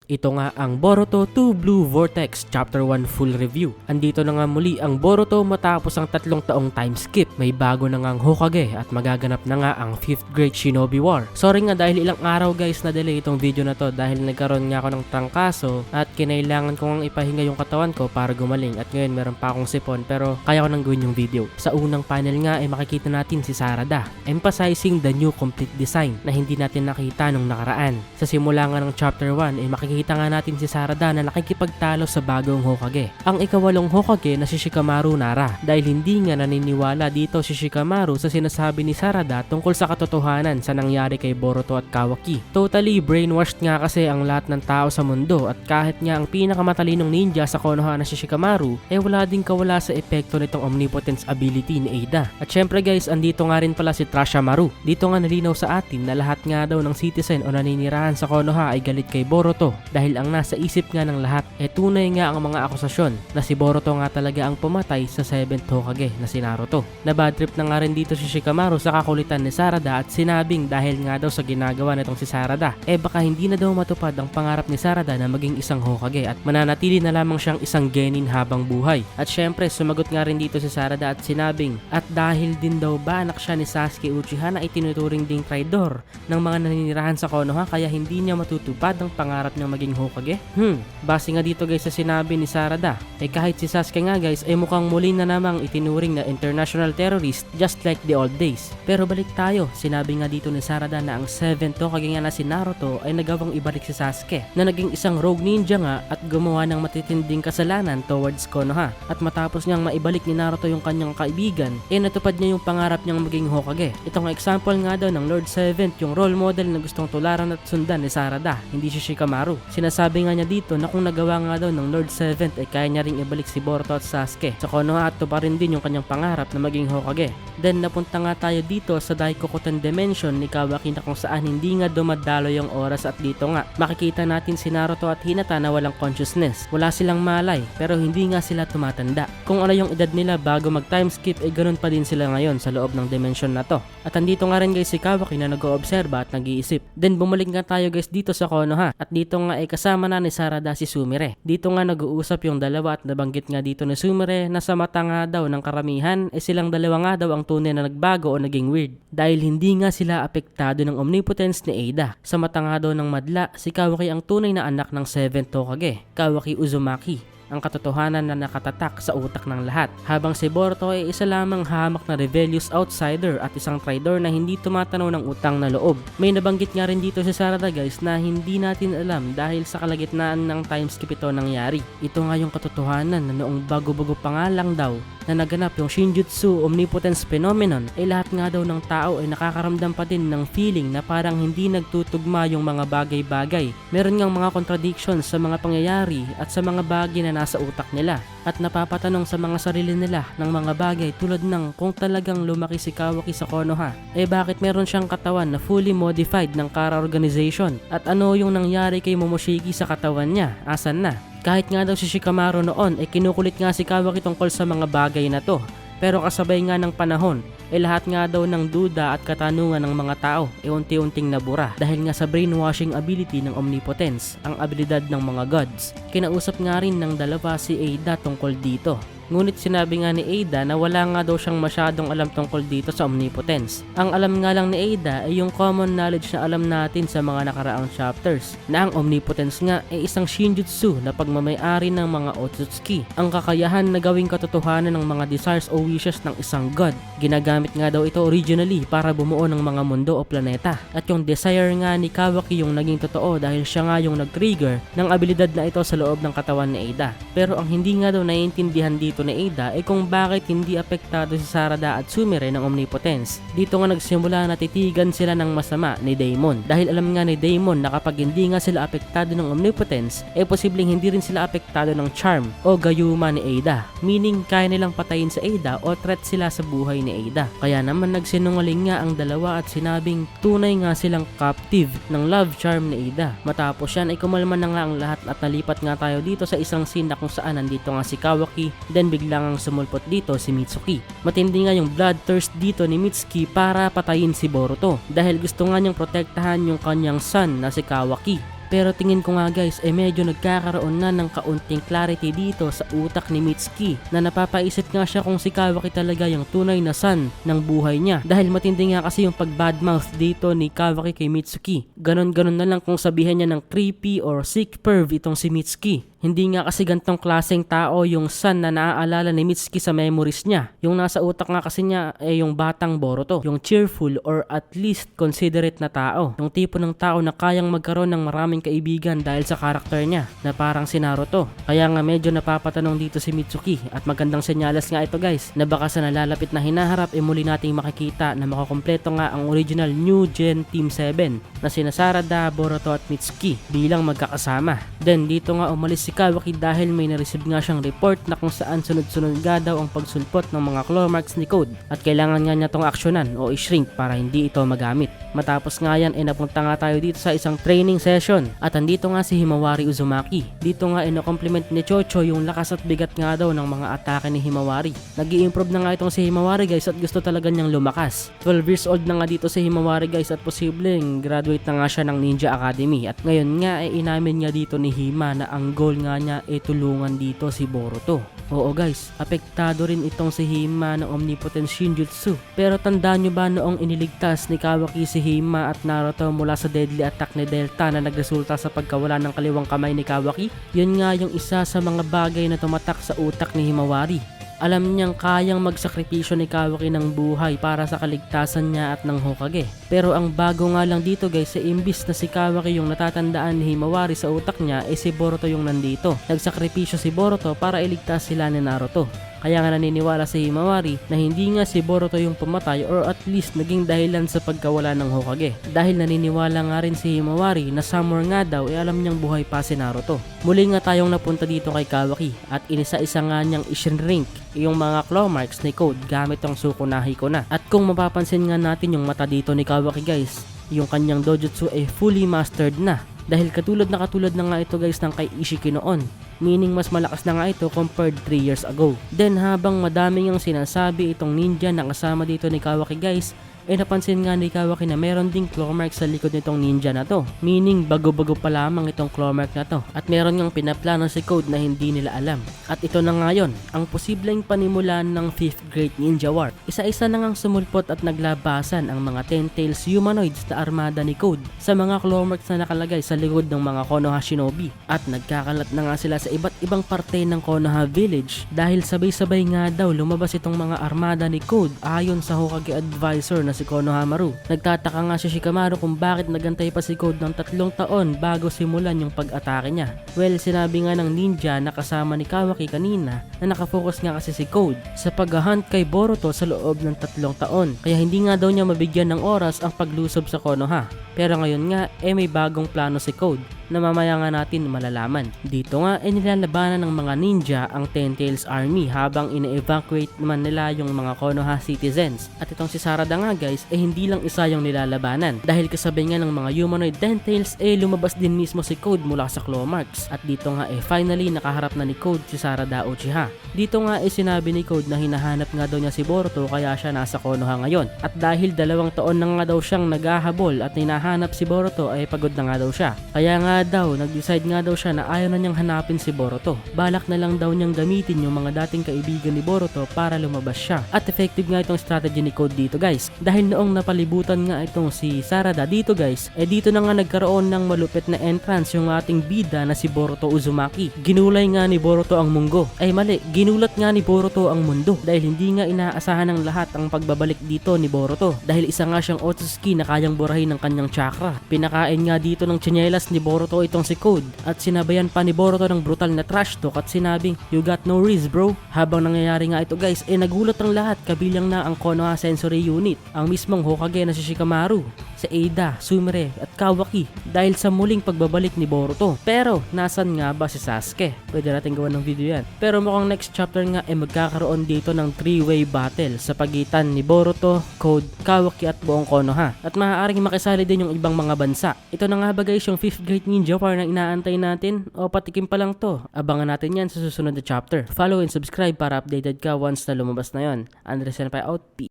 Ito nga ang Boruto 2 Blue Vortex Chapter 1 Full Review. Andito na nga muli ang Boruto matapos ang 3 taong time skip. May bago na ngang Hokage at magaganap na nga ang 5th Great Shinobi War. Sorry nga dahil ilang araw guys na delay itong video na to dahil nagkaroon nga ako ng trangkaso at kinailangan ko ngang ipahinga yung katawan ko para gumaling at ngayon meron pa akong sipon pero kaya ko nang gawin yung video. Sa unang panel nga ay makikita natin si Sarada emphasizing the new complete design na hindi natin nakita nung nakaraan. Sa simula nga ng Chapter 1 ay makikita nga natin si Sarada na nakikipagtalo sa bagong Hokage. Ang ikawalong Hokage na si Shikamaru Nara dahil hindi nga naniniwala dito si Shikamaru sa sinasabi ni Sarada tungkol sa katotohanan sa nangyari kay Boruto at Kawaki. Totally brainwashed nga kasi ang lahat ng tao sa mundo at kahit nga ang pinakamatalinong ninja sa Konoha na si Shikamaru ay wala ding kawala sa epekto nitong omnipotence ability ni Eida. At syempre guys, andito nga rin pala si Trashamaru. Dito nga nalinaw sa atin na lahat nga daw ng citizen o naninirahan sa Konoha ay galit kay Boruto dahil ang nasa isip nga ng lahat ay tunay nga ang mga akusasyon na si Boruto nga talaga ang pumatay sa 7th Hokage na si Naruto. Na bad trip na nga rin dito si Shikamaru sa kakulitan ni Sarada at sinabing dahil nga daw sa ginagawa nitong si Sarada baka hindi na daw matupad ang pangarap ni Sarada na maging isang Hokage at mananatili na lamang siyang isang genin habang buhay. At syempre sumagot nga rin dito si Sarada at sinabing at dahil din daw ba anak siya ni Sasuke Uchiha na itinuturing ding traidor ng mga naninirahan sa Konoha kaya hindi niya matutupad ang pangarap niyang maging Hokage? Base nga dito guys sa sinabi ni Sarada kahit si Sasuke nga guys ay mukhang muli na namang itinuring na international terrorist just like the old days. Pero balik tayo, sinabi nga dito ni Sarada na ang 7th Hokage nga na si Naruto ay nagawang ibalik si Sasuke na naging isang rogue ninja nga at gumawa ng matitinding kasalanan towards Konoha at matapos niyang maibalik ni Naruto yung kanyang kaibigan natupad niya yung pangarap niyang maging Hokage. Itong example nga daw ng Lord 7th yung role model na gustong tularan at sundan ni Sarada, hindi si Shikamaru. Sinasabi nga niya dito na kung nagawa nga daw ng Lord 7th ay kaya niya ring ibalik si Boruto at Sasuke sa Konoha at tuparin din yung kanyang pangarap na maging Hokage. Then napunta nga tayo dito sa Daikokuten Dimension ni Kawaki na kung saan hindi nga dumadalo yung oras at dito nga makikita natin si Naruto at Hinata na walang consciousness. Wala silang malay pero hindi nga sila tumatanda. Kung ano yung edad nila bago mag time skip ganun pa din sila ngayon sa loob ng dimension na to. At andito nga rin guys si Kawaki na nag-oobserba at nag-iisip. Then bumalik nga tayo guys dito sa Konoha at dito nga kasama na ni Sarada si Sumire. Dito nga nag-uusap yung dalawa at nabanggit nga dito ni Sumire na sa mata nga daw ng karamihan silang dalawa nga daw ang tunay na nagbago o naging weird dahil hindi nga sila apektado ng omnipotence ni Eida. Sa mata nga daw ng madla, si Kawaki ang tunay na anak ng 7th Hokage, Kawaki Uzumaki, ang katotohanan na nakatatak sa utak ng lahat. Habang si Boruto ay isa lamang hamak na rebellious outsider at isang traitor na hindi tumatanaw ng utang na loob. May nabanggit nga rin dito si Sarada guys na hindi natin alam dahil sa kalagitnaan ng time skip ito nangyari. Ito nga yung katotohanan na noong bago-bago pa nga lang daw na naganap yung Shinjutsu Omnipotence Phenomenon lahat nga daw ng tao ay nakakaramdam pa din ng feeling na parang hindi nagtutugma yung mga bagay-bagay. Meron ngang mga contradictions sa mga pangyayari at sa mga bagay na nasa utak nila at napapatanong sa mga sarili nila ng mga bagay tulad ng kung talagang lumaki si Kawaki sa Konoha bakit meron siyang katawan na fully modified ng Kara Organization at ano yung nangyari kay Momoshiki sa katawan niya, asan na? Kahit nga daw si Shikamaru noon kinukulit nga si Kawaki tungkol sa mga bagay na to pero kasabay nga ng panahon lahat nga daw ng duda at katanungan ng mga tao unti-unting nabura dahil nga sa brainwashing ability ng omnipotence, ang abilidad ng mga gods. Kinausap nga rin ng dalawa si Eida tungkol dito. Ngunit sinabi nga ni Eida na wala nga daw siyang masyadong alam tungkol dito sa omnipotence. Ang alam nga lang ni Eida ay yung common knowledge na alam natin sa mga nakaraang chapters na ang omnipotence nga ay isang Shinjutsu na pagmamay-ari ng mga Otsutsuki. Ang kakayahan na gawing katotohanan ng mga desires o wishes ng isang god. Ginagamit nga daw ito originally para bumuo ng mga mundo o planeta. At yung desire nga ni Kawaki yung naging totoo dahil siya nga yung nag-trigger ng abilidad na ito sa loob ng katawan ni Eida. Pero ang hindi nga daw naiintindihan dito ni Eida kung bakit hindi apektado si Sarada at Sumire ng omnipotence. Dito nga nagsimula na titigan sila ng masama ni Daemon dahil alam nga ni Daemon na kapag hindi nga sila apektado ng omnipotence posibleng hindi rin sila apektado ng charm o gayuma ni Eida, meaning kaya nilang patayin sa Eida o threat sila sa buhay ni Eida. Kaya naman nagsinungaling nga ang dalawa at sinabing tunay nga silang captive ng love charm ni Eida. Matapos yan kumalma na nga ang lahat at nalipat nga tayo dito sa isang scene na kung saan nandito nga si Kawaki then biglang ang sumulpot dito si Mitsuki. Matindi nga yung bloodthirst dito ni Mitsuki para patayin si Boruto dahil gusto nga niyang protektahan yung kanyang son na si Kawaki. Pero tingin ko nga guys medyo nagkakaroon na ng kaunting clarity dito sa utak ni Mitsuki na napapaisip nga siya kung si Kawaki talaga yung tunay na son ng buhay niya. Dahil matindi nga kasi yung pag-badmouth dito ni Kawaki kay Mitsuki. Ganon-ganon na lang kung sabihin niya ng creepy or sick perv itong si Mitsuki. Hindi nga kasi gantong klaseng tao yung son na naaalala ni Mitsuki sa memories niya. Yung nasa utak nga kasi niya yung batang Boruto. Yung cheerful or at least considerate na tao. Yung tipo ng tao na kayang magkaroon ng maraming kaibigan dahil sa karakter niya na parang si Naruto. Kaya nga medyo napapatanong dito si Mitsuki at magandang senyalas nga ito guys na baka sa nalalapit na hinaharap muli nating makikita na makakompleto nga ang original New Gen Team 7 na sina Sarada, Boruto at Mitsuki bilang magkakasama. Then dito nga umalis si Kawaki dahil may na-receive nga siyang report na kung saan sunod-sunod nga daw ang pagsulpot ng mga claw marks ni Code at kailangan nga niya tong aksyonan o i-shrink para hindi ito magamit. Matapos nga yan napunta nga tayo dito sa isang training session at andito nga si Himawari Uzumaki. Dito nga ino-compliment ni Chocho yung lakas at bigat nga daw ng mga atake ni Himawari. Nag-i-improve na nga itong si Himawari guys at gusto talaga niyang lumakas. 12 years old na nga dito si Himawari guys at posibleng graduate na nga siya ng Ninja Academy at ngayon nga inamin niya dito ni Hima na ang goal nga niya tulungan dito si Boruto. Oo guys, apektado rin itong si Hima ng Omnipotent Shinjutsu. Pero tandaan nyo ba noong iniligtas ni Kawaki si Hima at Naruto mula sa deadly attack ni Delta na nagresulta sa pagkawala ng kaliwang kamay ni Kawaki? Yun nga yung isa sa mga bagay na tumatak sa utak ni Himawari. Alam niyang kayang magsakripisyo ni Kawaki ng buhay para sa kaligtasan niya at ng Hokage. Pero ang bago nga lang dito guys imbis na si Kawaki yung natatandaan ni Himawari sa utak niya si Boruto yung nandito. Nagsakripisyo si Boruto para iligtas sila ni Naruto. Kaya nga naniniwala si Himawari na hindi nga si Boruto yung pumatay or at least naging dahilan sa pagkawala ng Hokage. Dahil naniniwala nga rin si Himawari na somewhere nga daw alam niyang buhay pa si Naruto. Muli nga tayong napunta dito kay Kawaki at inisa-isa nga niyang i-shrink yung mga claw marks ni Code gamit ang Tsukunahi ko na. At kung mapapansin nga natin yung mata dito ni Kawaki guys, yung kanyang dojutsu fully mastered na. Dahil katulad na nga ito guys ng kay Ishiki noon. Meaning mas malakas na nga ito compared 3 years ago. Then habang madami niyang sinasabi itong ninja na kasama dito ni Kawaki guys, napansin nga ni Kawaki na meron ding claw mark sa likod nitong ninja na to. Meaning bago-bago pa lamang itong claw mark na to. At meron ngang pinaplano si Code na hindi nila alam. At ito na nga yun, ang posibleng panimulan ng 5th Great Ninja War. Isa-isa na ngang sumulpot at naglabasan ang mga Ten-Tails humanoids na armada ni Code sa mga claw marks na nakalagay sa likod ng mga Konoha Shinobi. At nagkakalat na nga sila sa iba't ibang parte ng Konoha Village dahil sabay-sabay nga daw lumabas itong mga armada ni Code ayon sa Hokage advisor na si Konohamaru. Nagtataka nga si Shikamaru kung bakit nagantay pa si Code ng 3 taon bago simulan yung pag-atake niya. Well, sinabi nga ng ninja na kasama ni Kawaki kanina na nakafocus nga kasi si Code sa pag-hunt kay Boruto sa loob ng 3 taon. Kaya hindi nga daw niya mabigyan ng oras ang paglusob sa Konoha. Pero ngayon nga may bagong plano si Code na mamaya nga natin malalaman. Dito nga nilalabanan ng mga ninja ang Ten-Tails Army habang ine-evacuate naman nila yung mga Konoha citizens. At itong si Sarada nga guys hindi lang isa yung nilalabanan dahil kasabay nga ng mga humanoid Ten-Tails lumabas din mismo si Code mula sa claw marks. At dito nga finally nakaharap na ni Code si Sarada Uchiha. Dito nga sinabi ni Code na hinahanap nga daw niya si Boruto kaya siya nasa Konoha ngayon. At dahil 2 taon na nga daw siyang naghahabol at hinahanap si Boruto pagod na nga daw siya. Kaya nga daw nag-decide nga daw siya na ayaw na niyang hanapin si Boruto. Balak na lang daw niyang gamitin yung mga dating kaibigan ni Boruto para lumabas siya. At effective nga itong strategy ni Code dito guys. Dahil noong napalibutan nga itong si Sarada dito guys, dito na nga nagkaroon ng malupit na entrance yung ating bida na si Boruto Uzumaki. Ginulay nga ni Boruto ang munggo. Mali, ginulat nga ni Boruto ang mundo dahil hindi nga inaasahan ng lahat ang pagbabalik dito ni Boruto. Dahil isa nga siyang Otsutsuki na kayang burahin ng kanyang chakra. Pinakain nga dito ng tsinelas ni Boruto itong si Code at sinabayan pa ni Boruto ng brutal na trash talk at sinabing, "You got no riz bro." Habang nangyayari nga ito guys, nagulat ang lahat kabilang na ang Konoha Sensory Unit, ang mismong Hokage na si Shikamaru, si Eida, Sumire at Kawaki dahil sa muling pagbabalik ni Boruto. Pero nasan nga ba si Sasuke? Pwede natin gawa ng video yan. Pero mukhang next chapter nga magkakaroon dito ng 3-way battle sa pagitan ni Boruto, Code, Kawaki at buong Konoha. At maaaring makisali din yung ibang mga bansa. Ito na nga ba guys yung 5th Great Ninja War na inaantay natin? O patikim pa lang to? Abangan natin yan sa susunod na chapter. Follow and subscribe para updated ka once na lumabas na yon. Andres Senpai out. Peace.